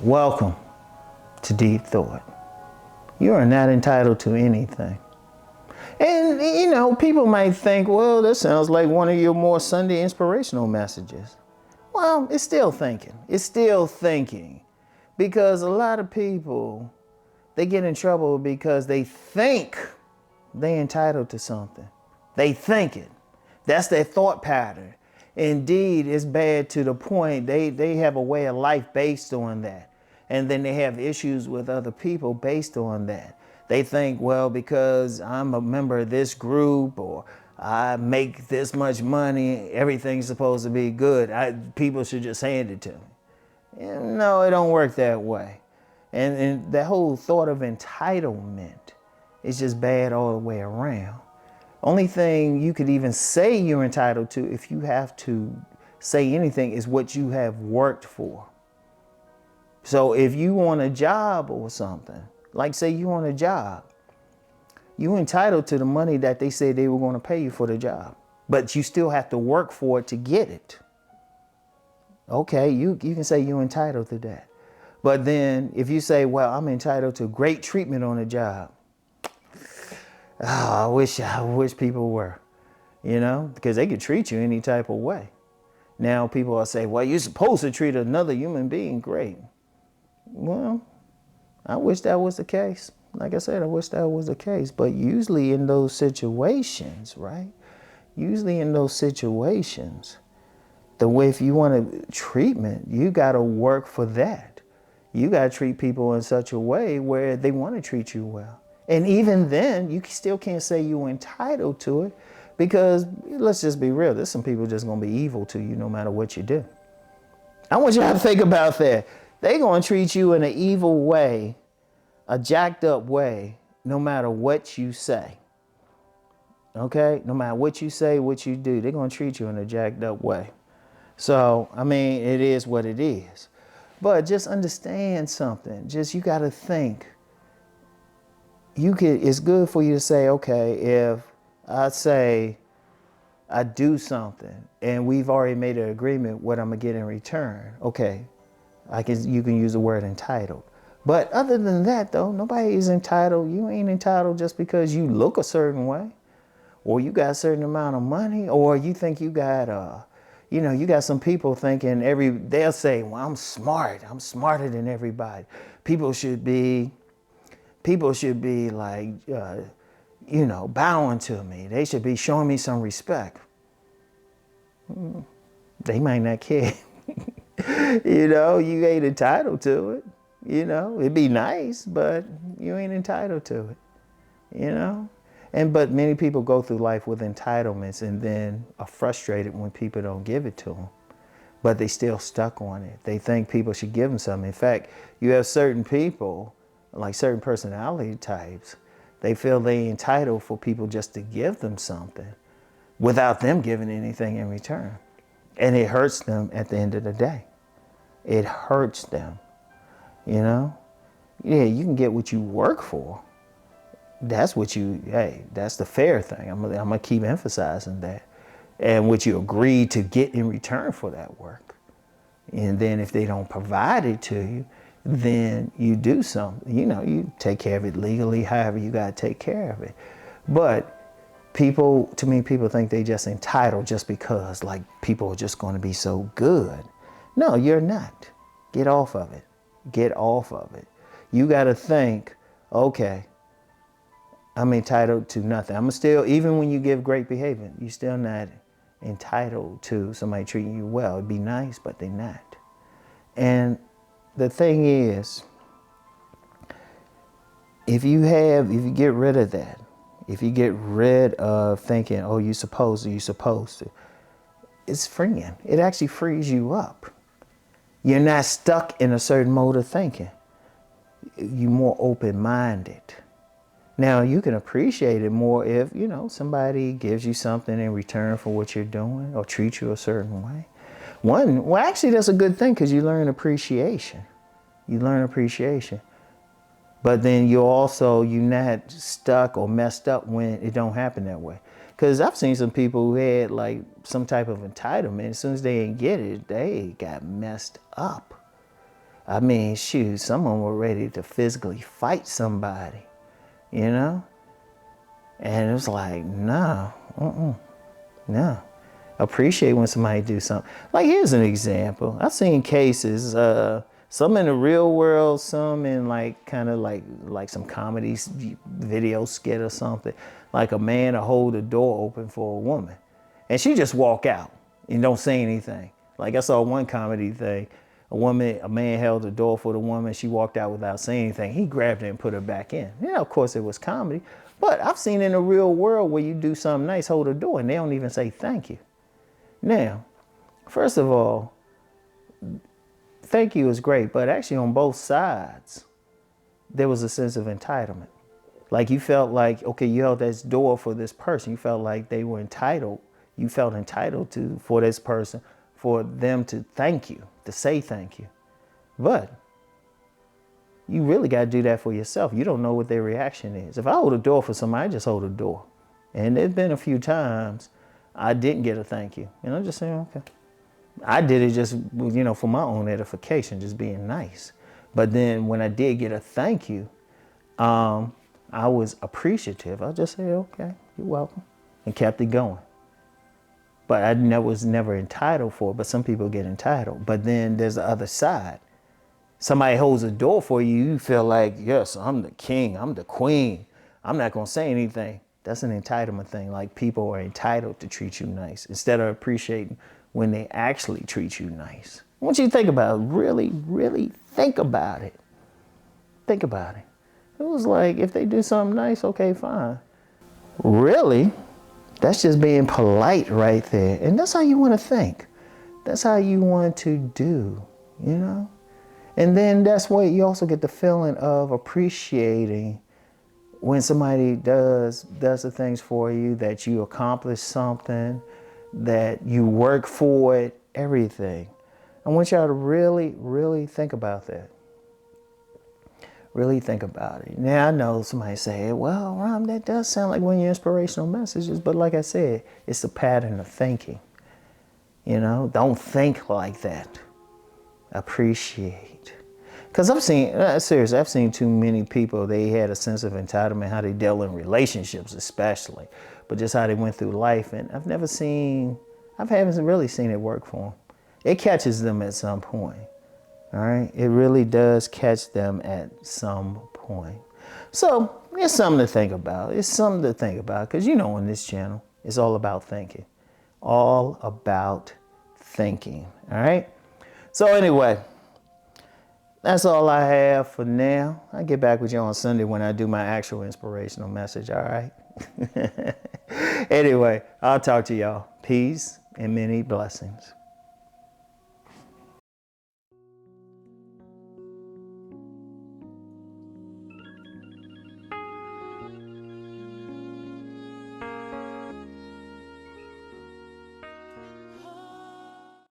Welcome to Deep Thought. You are not entitled to anything. And, people might think, well, that sounds like one of your more Sunday inspirational messages. Well, it's still thinking. It's still thinking. Because a lot of people, they get in trouble because they think they're entitled to something. They think it. That's their thought pattern. Indeed, it's bad to the point they have a way of life based on that. And then they have issues with other people based on that. They think, well, because I'm a member of this group or I make this much money, everything's supposed to be good. People should just hand it to me. No, it don't work that way. And the whole thought of entitlement is just bad all the way around. Only thing you could even say you're entitled to, if you have to say anything, is what you have worked for. So if you want a job or something, like say you want a job, you're entitled to the money that they said they were going to pay you for the job, but you still have to work for it to get it. Okay, you can say you're entitled to that. But then if you say, well, I'm entitled to great treatment on the job, I wish people were, because they could treat you any type of way. Now people will say, well, you're supposed to treat another human being great. Well, I wish that was the case. Like I said, I wish that was the case. But usually in those situations, right? Usually in those situations, the way if you want treatment, you got to work for that. You got to treat people in such a way where they want to treat you well. And even then, you still can't say you're entitled to it because, let's just be real, there's some people just going to be evil to you no matter what you do. I want you to think about that. They're going to treat you in an evil way, a jacked up way, no matter what you say. Okay? No matter what you say, what you do, they're going to treat you in a jacked up way. So, it is what it is. But just understand something. You got to think. It's good for you to say, okay, if I say I do something and we've already made an agreement what I'm gonna get in return, okay, you can use the word entitled. But other than that though, nobody is entitled. You ain't entitled just because you look a certain way or you got a certain amount of money or you think you got you got some people thinking they'll say, well, I'm smarter than everybody. People should be like, bowing to me. They should be showing me some respect. They might not care. You ain't entitled to it. It'd be nice, but you ain't entitled to it. But many people go through life with entitlements and then are frustrated when people don't give it to them. But they still stuck on it. They think people should give them something. In fact, you have certain people, like certain personality types, they feel they entitled for people just to give them something without them giving anything in return. And it hurts them at the end of the day. It hurts them, Yeah, you can get what you work for. That's that's the fair thing. I'm gonna keep emphasizing that. And what you agree to get in return for that work. And then if they don't provide it to you, then you do something, you take care of it legally, however you got to take care of it. But people think they just entitled just because like people are just going to be so good. No, you're not. Get off of it. Get off of it. You got to think, okay, I'm entitled to nothing. I'm still, even when you give great behavior, you're still not entitled to somebody treating you well. It'd be nice, but they're not. And the thing is, if you get rid of that, if you get rid of thinking, oh, you're supposed to, it's freeing. It actually frees you up. You're not stuck in a certain mode of thinking. You're more open-minded. Now, you can appreciate it more if, somebody gives you something in return for what you're doing or treats you a certain way. Actually, that's a good thing because you learn appreciation. But then you're not stuck or messed up when it don't happen that way. Because I've seen some people who had like some type of entitlement. As soon as they didn't get it, they got messed up. I mean, shoot, someone were ready to physically fight somebody, you know? And it was like, no, no. Appreciate when somebody do something. Like, here's an example. I've seen cases, some in the real world, some in like kind of like some comedy video skit or something. Like a man to hold the door open for a woman, and she just walk out and don't say anything. Like I saw one comedy thing, a man held the door for the woman. She walked out without saying anything. He grabbed her and put her back in. Yeah, of course it was comedy, but I've seen in the real world where you do something nice, hold the door, and they don't even say thank you. Now, first of all, thank you is great, but actually on both sides, there was a sense of entitlement. Like you felt like, okay, you held this door for this person. You felt like they were entitled. You felt entitled for this person, for them to thank you, to say thank you. But you really got to do that for yourself. You don't know what their reaction is. If I hold a door for somebody, I just hold a door. And there's been a few times I didn't get a thank you. And I'm just saying, okay. I did it just, for my own edification, just being nice. But then when I did get a thank you, I was appreciative. I just said, okay, you're welcome, and kept it going. But I was never entitled for it. But some people get entitled. But then there's the other side. Somebody holds a door for you, you feel like, yes, I'm the king, I'm the queen. I'm not going to say anything. That's an entitlement thing. Like people are entitled to treat you nice instead of appreciating when they actually treat you nice. I want you to think about it. Really, really think about it. Think about it. It was like, if they do something nice, okay, fine. Really? That's just being polite right there. And that's how you want to think. That's how you want to do, And then that's where you also get the feeling of appreciating when somebody does the things for you, that you accomplish something, that you work for it, everything. I want y'all to really, really think about that. Really think about it. Now, I know somebody say, well, Rom, that does sound like one of your inspirational messages, but like I said, it's a pattern of thinking. Don't think like that. Appreciate. Because I've seen too many people, they had a sense of entitlement, how they dealt in relationships especially, but just how they went through life. And I haven't really seen it work for them. It catches them at some point. All right. It really does catch them at some point. So it's something to think about. It's something to think about because, on this channel, it's all about thinking. All about thinking. All right. So anyway, that's all I have for now. I'll get back with you on Sunday when I do my actual inspirational message. All right. Anyway, I'll talk to y'all. Peace and many blessings.